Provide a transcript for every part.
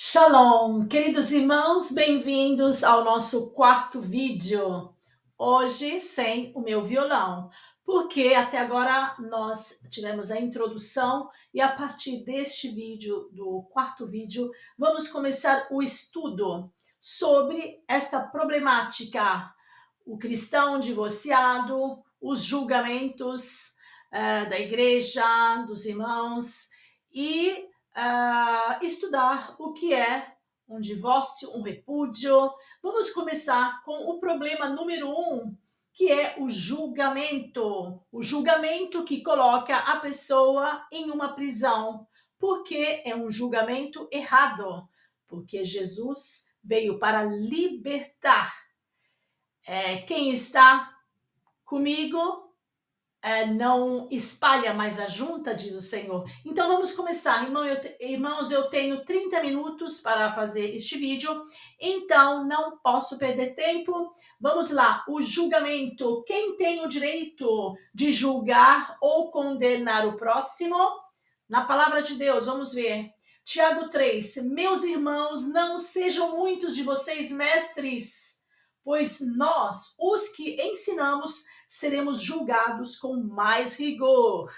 Shalom, queridos irmãos, bem-vindos ao nosso quarto vídeo. Hoje sem o meu violão, porque até agora nós tivemos a introdução e a partir deste vídeo, do quarto vídeo, vamos começar o estudo sobre esta problemática, o cristão divorciado, os julgamentos da igreja, dos irmãos e estudar o que é um divórcio, um repúdio. Vamos começar com o problema número 1, que é o julgamento. O julgamento que coloca a pessoa em uma prisão, porque é um julgamento errado, porque Jesus veio para libertar. Quem está comigo não espalha mais a junta, diz o Senhor. Então vamos começar. Irmãos, eu tenho 30 minutos para fazer este vídeo, então não posso perder tempo. Vamos lá, o julgamento. Quem tem o direito de julgar ou condenar o próximo? Na palavra de Deus, vamos ver. Tiago 3, meus irmãos, não sejam muitos de vocês mestres, pois nós, os que ensinamos, seremos julgados com mais rigor.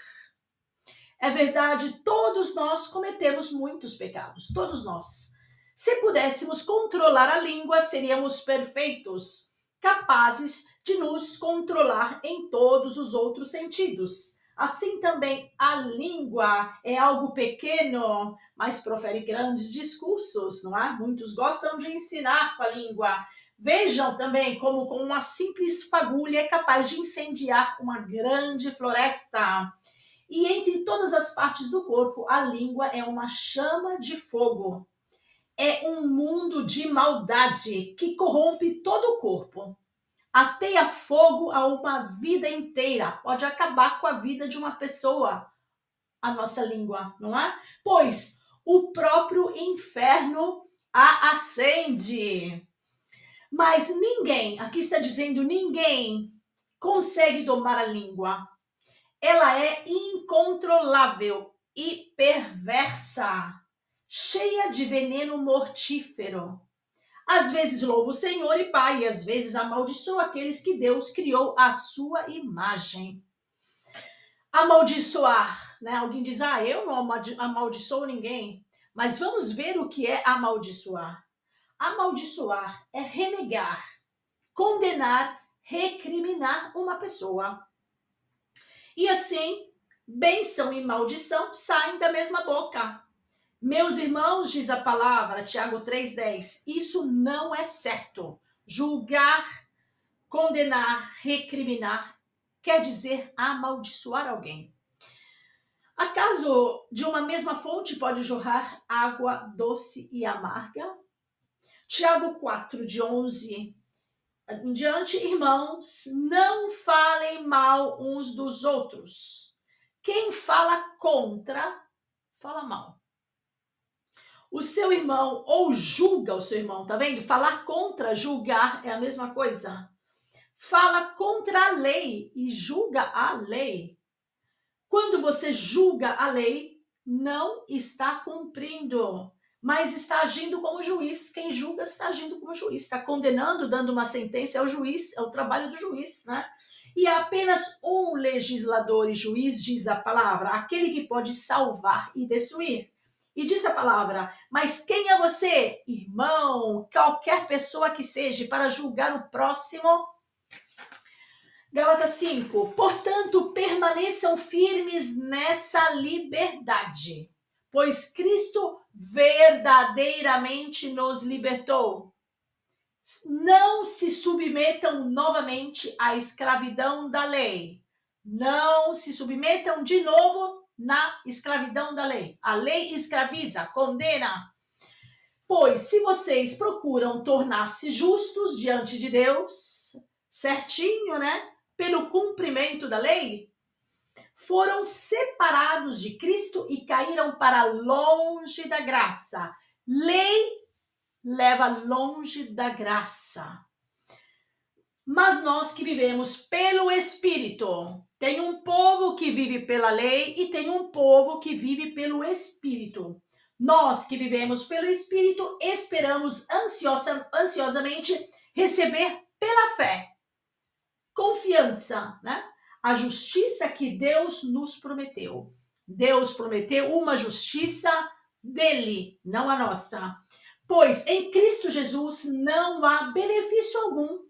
É verdade, todos nós cometemos muitos pecados, todos nós. Se pudéssemos controlar a língua, seríamos perfeitos, capazes de nos controlar em todos os outros sentidos. Assim também a língua é algo pequeno, mas profere grandes discursos, não é? Muitos gostam de ensinar com a língua. Vejam também como com uma simples fagulha é capaz de incendiar uma grande floresta. E entre todas as partes do corpo, a língua é uma chama de fogo. É um mundo de maldade que corrompe todo o corpo. Ateia fogo a uma vida inteira. Pode acabar com a vida de uma pessoa, a nossa língua, não é? Pois o próprio inferno a acende. Mas ninguém, aqui está dizendo ninguém, consegue domar a língua. Ela é incontrolável e perversa, cheia de veneno mortífero. Às vezes louva o Senhor e Pai, e às vezes amaldiçoa aqueles que Deus criou à sua imagem. Amaldiçoar, né? Alguém diz, eu não amaldiçoo ninguém. Mas vamos ver o que é amaldiçoar. Amaldiçoar é renegar, condenar, recriminar uma pessoa. E assim, bênção e maldição saem da mesma boca. Meus irmãos, diz a palavra, Tiago 3,10, isso não é certo. Julgar, condenar, recriminar, quer dizer amaldiçoar alguém. Acaso de uma mesma fonte pode jorrar água doce e amarga? Tiago 4, de 11 em diante, irmãos, não falem mal uns dos outros. Quem fala contra, fala mal. O seu irmão ou julga o seu irmão, tá vendo? Falar contra, julgar é a mesma coisa. Fala contra a lei e julga a lei. Quando você julga a lei, não está cumprindo, mas está agindo como juiz. Quem julga está agindo como juiz, está condenando, dando uma sentença, é o juiz, é o trabalho do juiz, né? E há apenas um legislador e juiz, diz a palavra, aquele que pode salvar e destruir. E diz a palavra, mas quem é você, irmão, qualquer pessoa que seja, para julgar o próximo? Gálatas 5, portanto, permaneçam firmes nessa liberdade, pois Cristo verdadeiramente nos libertou. Não se submetam novamente à escravidão da lei. Não se submetam de novo na escravidão da lei. A lei escraviza, condena. Pois se vocês procuram tornar-se justos diante de Deus, certinho, né? Pelo cumprimento da lei, foram separados de Cristo e caíram para longe da graça. Lei leva longe da graça. Mas nós que vivemos pelo Espírito, tem um povo que vive pela lei e tem um povo que vive pelo Espírito. Nós que vivemos pelo Espírito esperamos ansiosamente receber pela fé, confiança, né? A justiça que Deus nos prometeu. Deus prometeu uma justiça dele, não a nossa. Pois em Cristo Jesus não há benefício algum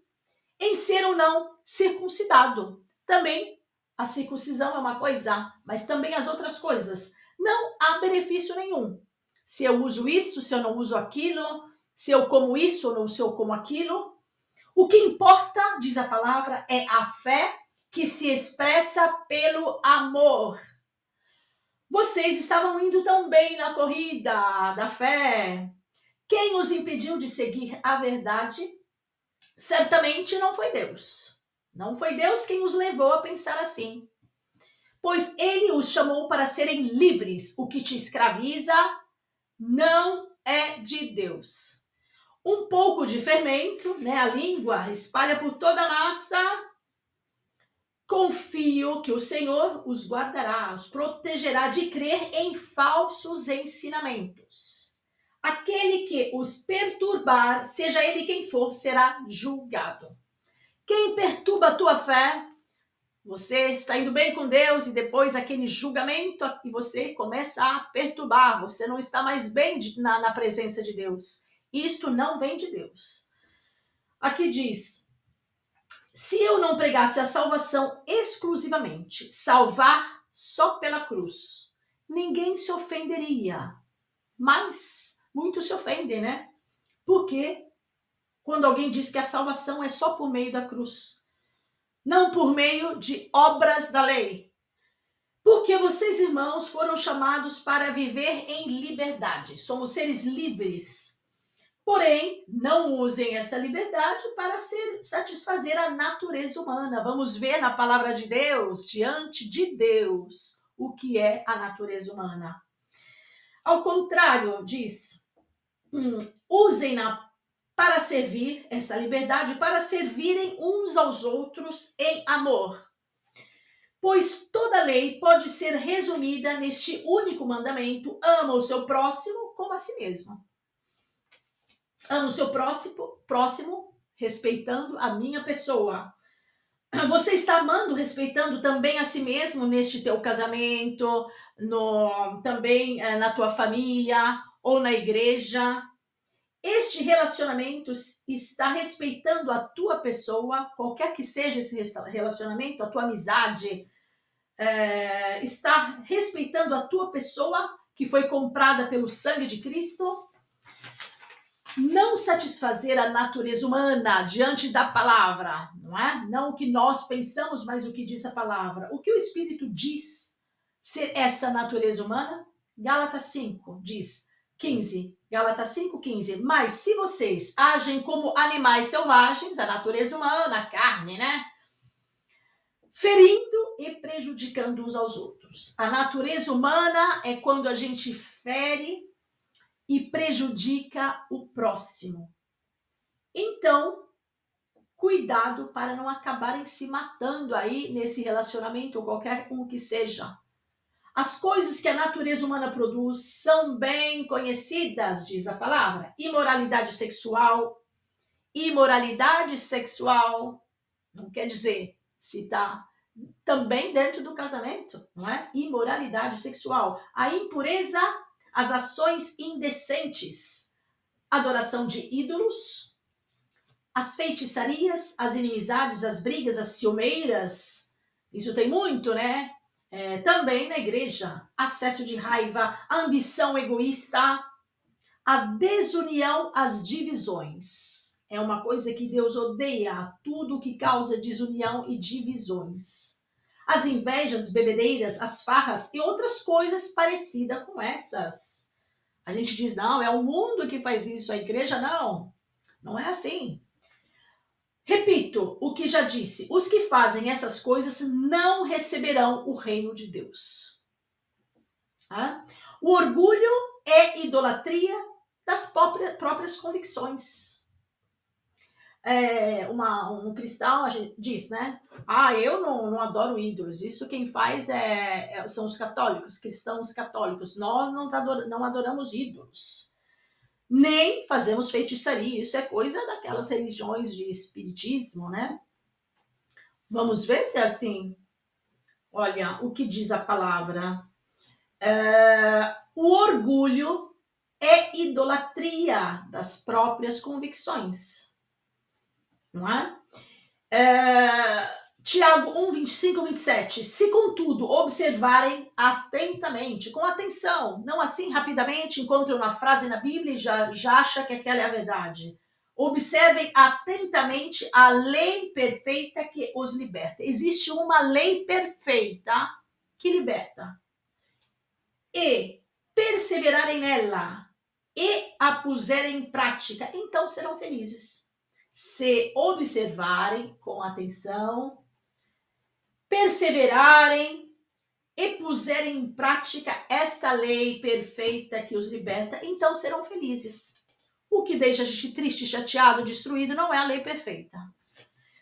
em ser ou não circuncidado. Também a circuncisão é uma coisa, mas também as outras coisas. Não há benefício nenhum. Se eu uso isso, se eu não uso aquilo, se eu como isso ou não se eu como aquilo. O que importa, diz a palavra, é a fé que se expressa pelo amor. Vocês estavam indo tão bem na corrida da fé. Quem os impediu de seguir a verdade? Certamente não foi Deus. Não foi Deus quem os levou a pensar assim. Pois ele os chamou para serem livres. O que te escraviza não é de Deus. Um pouco de fermento, né? A língua espalha por toda a massa. Confio que o Senhor os guardará, os protegerá de crer em falsos ensinamentos. Aquele que os perturbar, seja ele quem for, será julgado. Quem perturba a tua fé, você está indo bem com Deus e depois aquele julgamento e você começa a perturbar, você não está mais bem na presença de Deus. Isto não vem de Deus. Aqui diz, se eu não pregasse a salvação exclusivamente, salvar só pela cruz, ninguém se ofenderia. Mas muitos se ofendem, né? Porque quando alguém diz que a salvação é só por meio da cruz, não por meio de obras da lei. Porque vocês, irmãos, foram chamados para viver em liberdade. Somos seres livres. Porém, não usem essa liberdade para satisfazer a natureza humana. Vamos ver na palavra de Deus, diante de Deus, o que é a natureza humana. Ao contrário, diz, usem-na para servir, essa liberdade, para servirem uns aos outros em amor. Pois toda lei pode ser resumida neste único mandamento: ama o seu próximo como a si mesmo. Ama o seu próximo respeitando a minha pessoa. Você está amando, respeitando também a si mesmo neste teu casamento, também na tua família ou na igreja. Este relacionamento está respeitando a tua pessoa, qualquer que seja esse relacionamento, a tua amizade, está respeitando a tua pessoa que foi comprada pelo sangue de Cristo. Não satisfazer a natureza humana diante da palavra, não é? Não o que nós pensamos, mas o que diz a palavra. O que o Espírito diz ser esta natureza humana? Gálatas 5 diz, 15, Gálatas 5:15. Mas se vocês agem como animais selvagens, a natureza humana, a carne, né? Ferindo e prejudicando uns aos outros. A natureza humana é quando a gente fere e prejudica o próximo. Então, cuidado para não acabarem se matando aí nesse relacionamento ou qualquer um que seja. As coisas que a natureza humana produz são bem conhecidas, diz a palavra. Imoralidade sexual. Imoralidade sexual não quer dizer se está também dentro do casamento, não é? Imoralidade sexual. A impureza, as ações indecentes, adoração de ídolos, as feitiçarias, as inimizades, as brigas, as ciumeiras. Isso tem muito, né? Também na igreja, acesso de raiva, a ambição egoísta, a desunião, as divisões. É uma coisa que Deus odeia, tudo que causa desunião e divisões. As invejas, bebedeiras, as farras e outras coisas parecidas com essas. A gente diz, não, é o mundo que faz isso, a igreja não. Não é assim. Repito o que já disse, os que fazem essas coisas não receberão o reino de Deus. O orgulho é idolatria das próprias convicções. um cristão, a gente diz, né? Ah, eu não adoro ídolos. Isso quem faz são os católicos, cristãos católicos. Nós não adoramos ídolos. Nem fazemos feitiçaria. Isso é coisa daquelas religiões de espiritismo, né? Vamos ver se é assim. Olha, o que diz a palavra. O orgulho é idolatria das próprias convicções, não é? Tiago 1, 25 e 27. Se, contudo, observarem atentamente, com atenção, não assim rapidamente, encontram uma frase na Bíblia e já acha que aquela é a verdade. Observem atentamente a lei perfeita que os liberta. Existe uma lei perfeita que liberta. E perseverarem nela e a puserem em prática, então serão felizes. Se observarem com atenção, perseverarem e puserem em prática esta lei perfeita que os liberta, então serão felizes. O que deixa a gente triste, chateado, destruído não é a lei perfeita.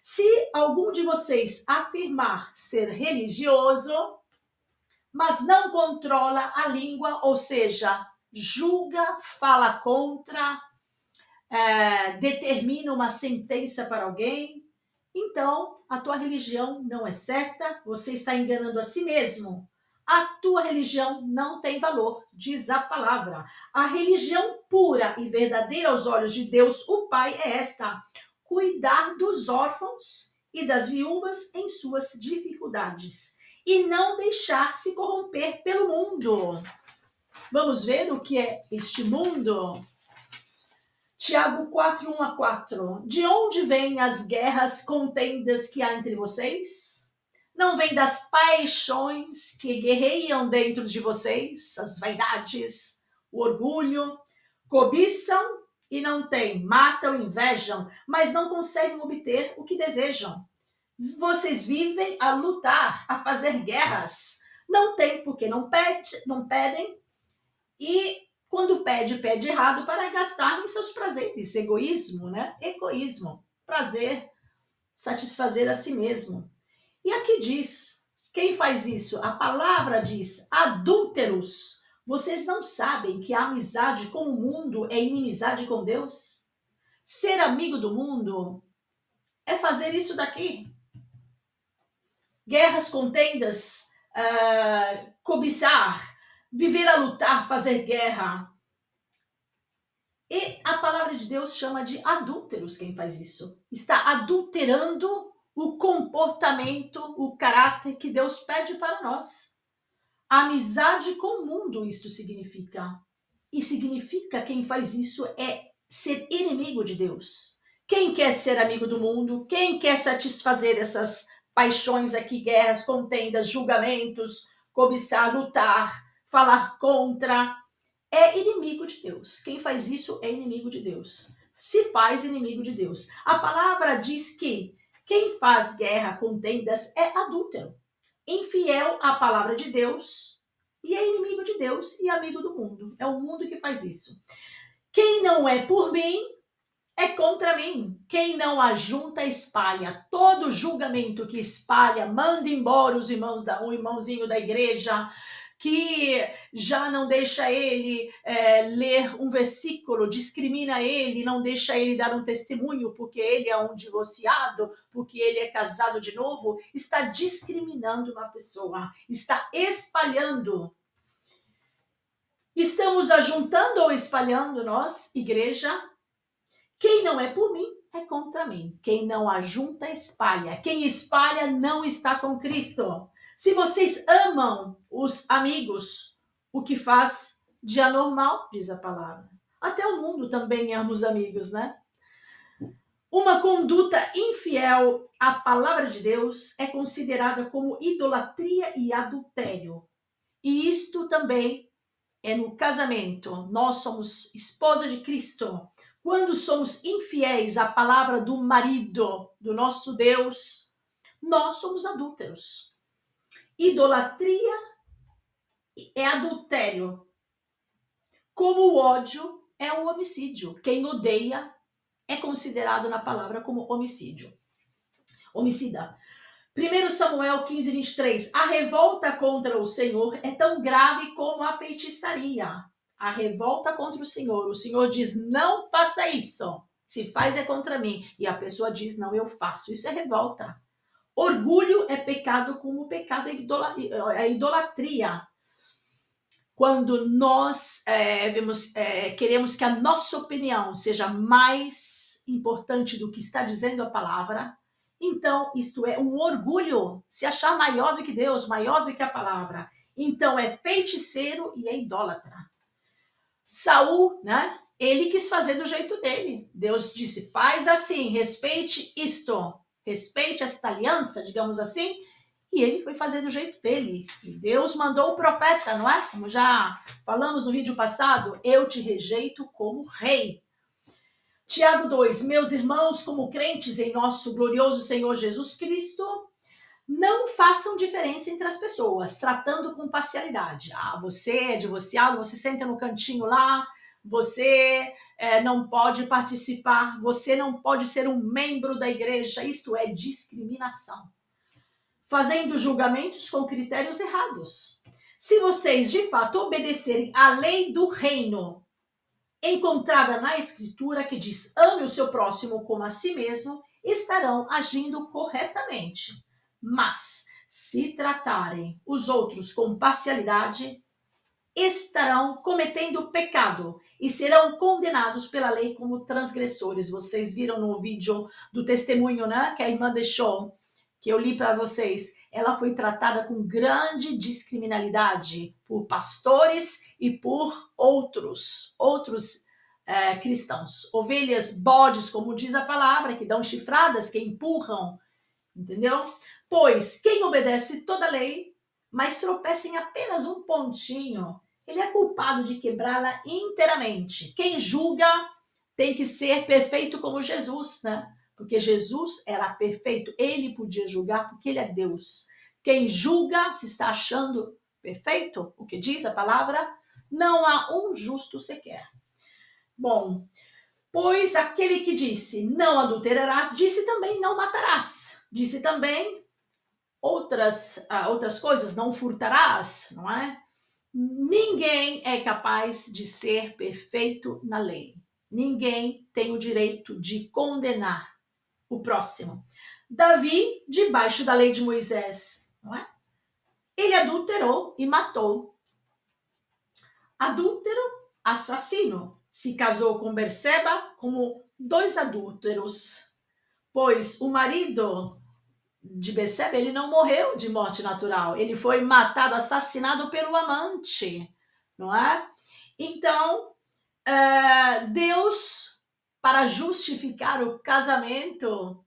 Se algum de vocês afirmar ser religioso, mas não controla a língua, ou seja, julga, fala contra, determina uma sentença para alguém, então a tua religião não é certa, você está enganando a si mesmo. A tua religião não tem valor, diz a palavra. A religião pura e verdadeira aos olhos de Deus, o Pai, é esta: cuidar dos órfãos e das viúvas em suas dificuldades e não deixar se corromper pelo mundo. Vamos ver o que é este mundo? Tiago 4, 1 a 4. De onde vêm as guerras, contendas que há entre vocês? Não vem das paixões que guerreiam dentro de vocês, as vaidades, o orgulho, cobiçam e não têm, matam, invejam, mas não conseguem obter o que desejam. Vocês vivem a lutar, a fazer guerras. Não tem porque não pedem, e quando pede, pede errado para gastar em seus prazeres. Egoísmo, né? Egoísmo. Prazer, satisfazer a si mesmo. E aqui diz, quem faz isso? A palavra diz, adúlteros. Vocês não sabem que a amizade com o mundo é inimizade com Deus? Ser amigo do mundo é fazer isso daqui. Guerras, contendas, cobiçar, viver a lutar, fazer guerra. E a palavra de Deus chama de adúlteros quem faz isso. Está adulterando o comportamento, o caráter que Deus pede para nós. A amizade com o mundo, isto significa. E significa quem faz isso é ser inimigo de Deus. Quem quer ser amigo do mundo, quem quer satisfazer essas paixões aqui, guerras, contendas, julgamentos, cobiçar, lutar, falar contra, é inimigo de Deus. Quem faz isso é inimigo de Deus. Se faz inimigo de Deus. A palavra diz que quem faz guerra, contendas, é adúltero, infiel à palavra de Deus e é inimigo de Deus e amigo do mundo. É o mundo que faz isso. Quem não é por mim é contra mim. Quem não ajunta, espalha. Todo julgamento que espalha, manda embora os irmãos o irmãozinho da igreja, que já não deixa ele ler um versículo, discrimina ele, não deixa ele dar um testemunho porque ele é um divorciado, porque ele é casado de novo, está discriminando uma pessoa, está espalhando. Estamos ajuntando ou espalhando nós, igreja? Quem não é por mim é contra mim. Quem não ajunta, espalha. Quem espalha não está com Cristo. Se vocês amam os amigos, o que faz de anormal, diz a palavra. Até o mundo também ama os amigos, né? Uma conduta infiel à palavra de Deus é considerada como idolatria e adultério. E isto também é no casamento. Nós somos esposa de Cristo. Quando somos infiéis à palavra do marido, do nosso Deus, nós somos adúlteros. Idolatria é adultério. Como o ódio é o homicídio. Quem odeia é considerado na palavra como homicídio. Homicida. 1 Samuel 15, 23. A revolta contra o Senhor é tão grave como a feitiçaria. A revolta contra o Senhor. O Senhor diz, não faça isso. Se faz é contra mim. E a pessoa diz, não, eu faço. Isso é revolta. Orgulho é pecado como o pecado é idolatria. Quando nós queremos que a nossa opinião seja mais importante do que está dizendo a palavra, então isto é um orgulho, se achar maior do que Deus, maior do que a palavra. Então é feiticeiro e é idólatra. Saul, né? Ele quis fazer do jeito dele. Deus disse, faz assim, respeite isto, respeite esta aliança, digamos assim, e ele foi fazer do jeito dele. E Deus mandou o profeta, não é? Como já falamos no vídeo passado, eu te rejeito como rei. Tiago 2, meus irmãos, como crentes em nosso glorioso Senhor Jesus Cristo, não façam diferença entre as pessoas, tratando com parcialidade. Ah, você é divorciado, você senta no cantinho lá, você não pode participar, você não pode ser um membro da igreja. Isto é discriminação. Fazendo julgamentos com critérios errados. Se vocês de fato obedecerem à lei do reino, encontrada na Escritura, que diz ame o seu próximo como a si mesmo, estarão agindo corretamente. Mas, se tratarem os outros com parcialidade, estarão cometendo pecado e serão condenados pela lei como transgressores. Vocês viram no vídeo do testemunho, né, que a irmã deixou, que eu li para vocês. Ela foi tratada com grande discriminalidade por pastores e por outros cristãos. Ovelhas, bodes, como diz a palavra, que dão chifradas, que empurram, entendeu? Pois quem obedece toda a lei, mas tropeça em apenas um pontinho, ele é culpado de quebrá-la inteiramente. Quem julga tem que ser perfeito como Jesus, né? Porque Jesus era perfeito, ele podia julgar porque ele é Deus. Quem julga se está achando perfeito, o que diz a palavra, não há um justo sequer. Bom, pois aquele que disse não adulterarás, disse também não matarás. Disse também outras coisas, não furtarás, não é? Ninguém é capaz de ser perfeito na lei. Ninguém tem o direito de condenar o próximo. Davi, debaixo da lei de Moisés, não é? Ele adulterou e matou. Adúltero, assassino. Se casou com Berseba como 2 adúlteros. Pois o marido de Berseba, ele não morreu de morte natural. Ele foi matado, assassinado pelo amante, não é? Então, Deus, para justificar o casamento,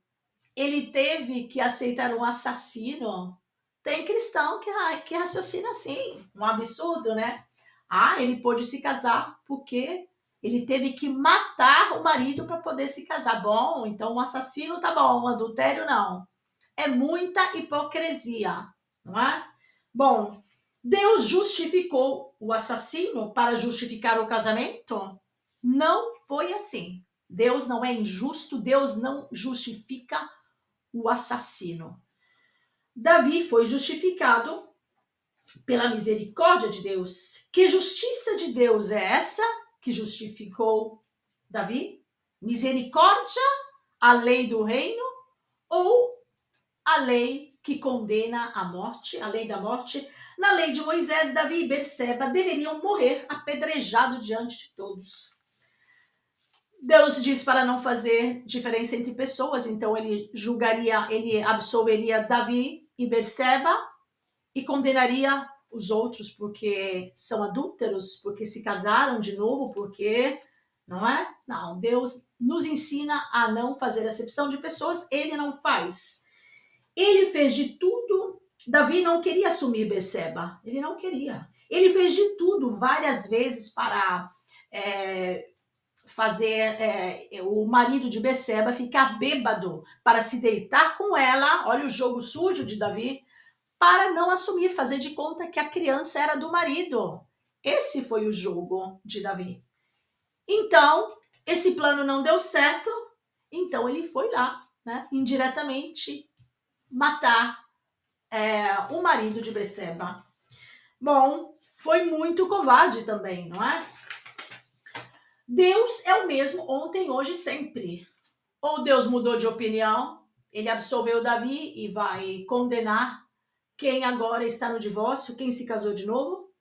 ele teve que aceitar um assassino. Tem cristão que raciocina assim, um absurdo, né? Ah, ele pôde se casar porque ele teve que matar o marido para poder se casar. Bom, então um assassino tá bom, um adultério não. É muita hipocrisia, não é? Bom, Deus justificou o assassino para justificar o casamento? Não foi assim. Deus não é injusto, Deus não justifica o assassino. Davi foi justificado pela misericórdia de Deus. Que justiça de Deus é essa que justificou Davi? Misericórdia, a lei do reino ou a lei que condena a morte, a lei da morte? Na lei de Moisés, Davi e Berseba deveriam morrer apedrejados diante de todos. Deus diz para não fazer diferença entre pessoas, então ele julgaria, ele absolveria Davi e Berseba e condenaria os outros porque são adúlteros, porque se casaram de novo, porque, não é? Não, Deus nos ensina a não fazer acepção de pessoas, ele não faz. Ele fez de tudo. Davi não queria assumir Berseba, ele não queria. Ele fez de tudo várias vezes para fazer o marido de Berseba ficar bêbado para se deitar com ela. Olha o jogo sujo de Davi, para não assumir, fazer de conta que a criança era do marido. Esse foi o jogo de Davi. Então, esse plano não deu certo Então ele foi lá, né, indiretamente matar o marido de Betseba. Bom, foi muito covarde também, não é? Deus é o mesmo ontem, hoje e sempre. Ou Deus mudou de opinião, ele absolveu Davi e vai condenar quem agora está no divórcio, quem se casou de novo.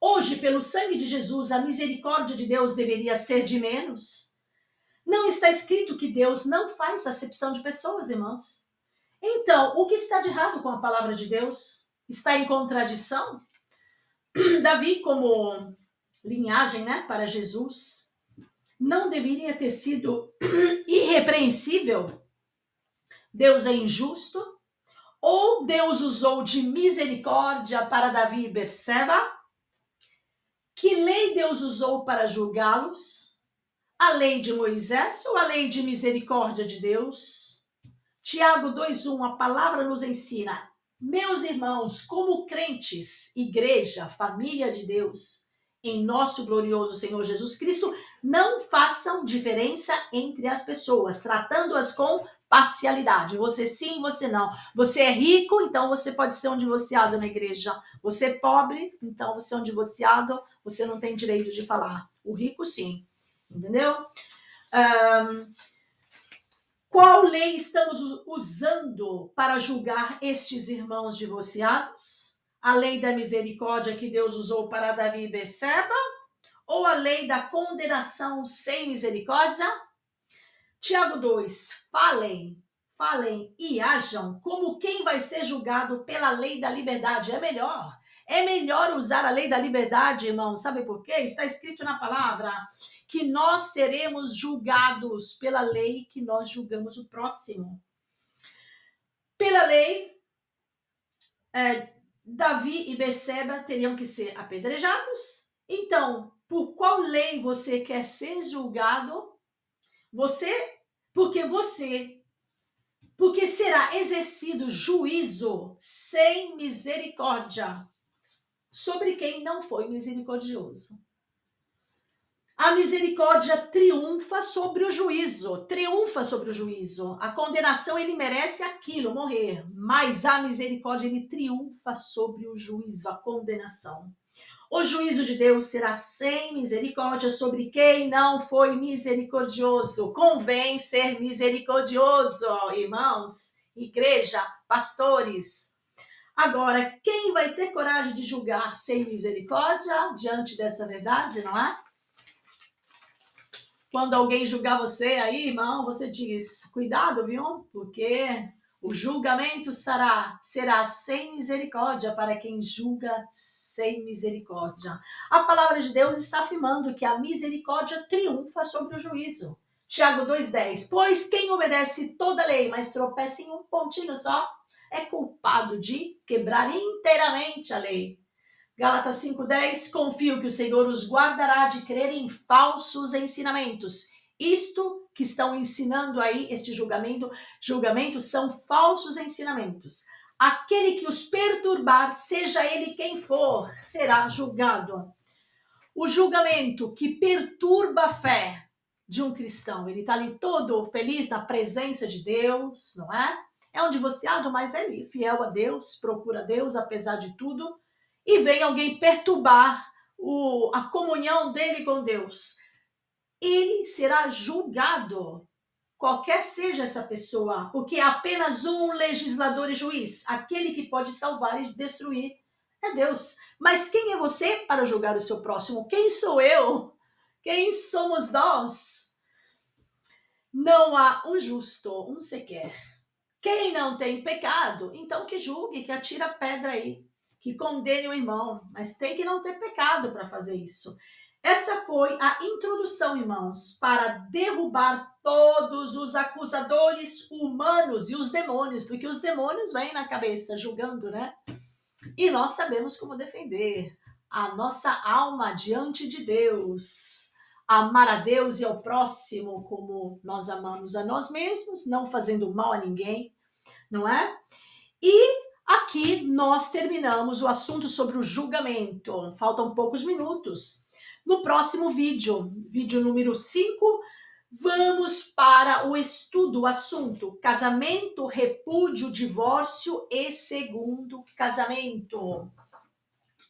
Hoje, pelo sangue de Jesus, a misericórdia de Deus deveria ser de menos. Não está escrito que Deus não faz acepção de pessoas, irmãos. Então, o que está de errado com a palavra de Deus? Está em contradição? Davi, como linhagem, né, para Jesus, não deveria ter sido irrepreensível? Deus é injusto? Ou Deus usou de misericórdia para Davi e Berseba? Que lei Deus usou para julgá-los? A lei de Moisés ou a lei de misericórdia de Deus? Tiago 2:1, a palavra nos ensina: meus irmãos, como crentes, igreja, família de Deus, em nosso glorioso Senhor Jesus Cristo, não façam diferença entre as pessoas, tratando-as com parcialidade. Você sim, você não. Você é rico, então você pode ser um divorciado na igreja. Você é pobre, então você é um divorciado, você não tem direito de falar. O rico sim, entendeu? Qual lei estamos usando para julgar estes irmãos divorciados? A lei da misericórdia que Deus usou para Davi e Betseba? Ou a lei da condenação sem misericórdia? Tiago 2, falem e hajam como quem vai ser julgado pela lei da liberdade. É melhor. É melhor usar a lei da liberdade, irmão. Sabe por quê? Está escrito na palavra que nós seremos julgados pela lei que nós julgamos o próximo. Pela lei, Davi e Betseba teriam que ser apedrejados. Então, por qual lei você quer ser julgado? Porque será exercido juízo sem misericórdia sobre quem não foi misericordioso. A misericórdia triunfa sobre o juízo, A condenação, ele merece aquilo, morrer, mas a misericórdia, ele triunfa sobre o juízo, a condenação. O juízo de Deus será sem misericórdia sobre quem não foi misericordioso. Convém ser misericordioso, irmãos, igreja, pastores. Agora, quem vai ter coragem de julgar sem misericórdia diante dessa verdade, não é? Quando alguém julgar você aí, irmão, você diz, cuidado, viu? Porque o julgamento será sem misericórdia para quem julga sem misericórdia. A palavra de Deus está afirmando que a misericórdia triunfa sobre o juízo. Tiago 2:10, pois quem obedece toda a lei, mas tropeça em um pontinho só, é culpado de quebrar inteiramente a lei. Gálatas 5:10, confio que o Senhor os guardará de crer em falsos ensinamentos. Isto que estão ensinando aí, este julgamento são falsos ensinamentos. Aquele que os perturbar, seja ele quem for, será julgado. O julgamento que perturba a fé de um cristão, ele está ali todo feliz na presença de Deus, não é? É um divorciado, mas é fiel a Deus, procura Deus apesar de tudo, e vem alguém perturbar a comunhão dele com Deus. Ele será julgado, qualquer seja essa pessoa, porque é apenas um legislador e juiz, aquele que pode salvar e destruir é Deus. Mas quem é você para julgar o seu próximo? Quem sou eu? Quem somos nós? Não há um justo, um sequer. Quem não tem pecado, então que julgue, que atire a pedra aí, que condene o irmão, mas tem que não ter pecado para fazer isso. Essa foi a introdução, irmãos, para derrubar todos os acusadores humanos e os demônios, porque os demônios vêm na cabeça julgando, né? E nós sabemos como defender a nossa alma diante de Deus. Amar a Deus e ao próximo como nós amamos a nós mesmos, não fazendo mal a ninguém, não é? E aqui nós terminamos o assunto sobre o julgamento. Faltam poucos minutos. No próximo vídeo número 5, Vamos para o estudo, o assunto: casamento, repúdio, divórcio e segundo casamento.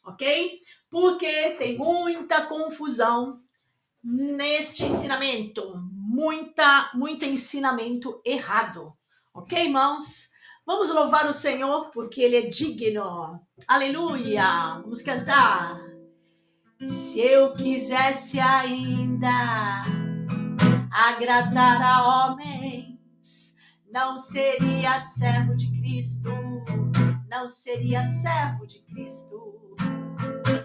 Ok? Porque tem muita confusão neste ensinamento, muito ensinamento errado. Ok, irmãos? Vamos louvar o Senhor porque Ele é digno. Aleluia! Vamos cantar. Se eu quisesse ainda agradar a homens, não seria servo de Cristo, não seria servo de Cristo.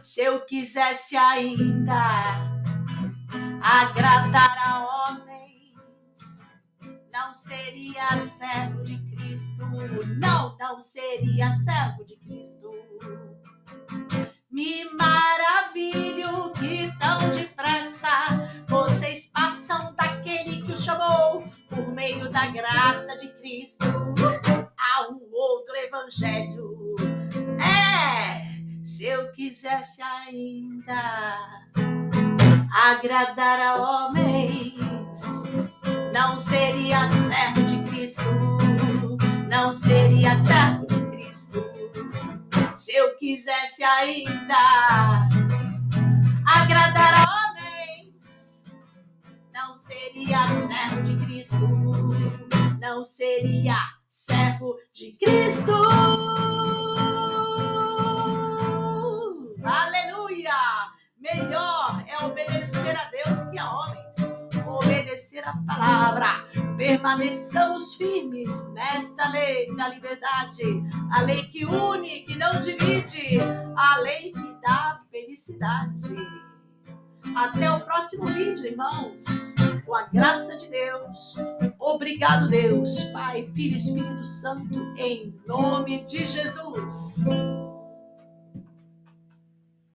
Se eu quisesse ainda agradar a homens, não seria servo de Cristo, não seria servo de Cristo. Me maravilho que tão depressa vocês passam daquele que o chamou por meio da graça de Cristo a um outro evangelho. Se eu quisesse ainda agradar a homens, não seria servo de Cristo, não seria servo de Cristo. Se eu quisesse ainda agradar a homens, não seria servo de Cristo, não seria servo de Cristo. Aleluia! Melhor é obedecer a Deus que a homens, obedecer a palavra. Permaneçamos firmes nesta lei da liberdade, a lei que une, que não divide, a lei que dá felicidade. Até o próximo vídeo, irmãos, com a graça de Deus. Obrigado, Deus, Pai, Filho e Espírito Santo, em nome de Jesus.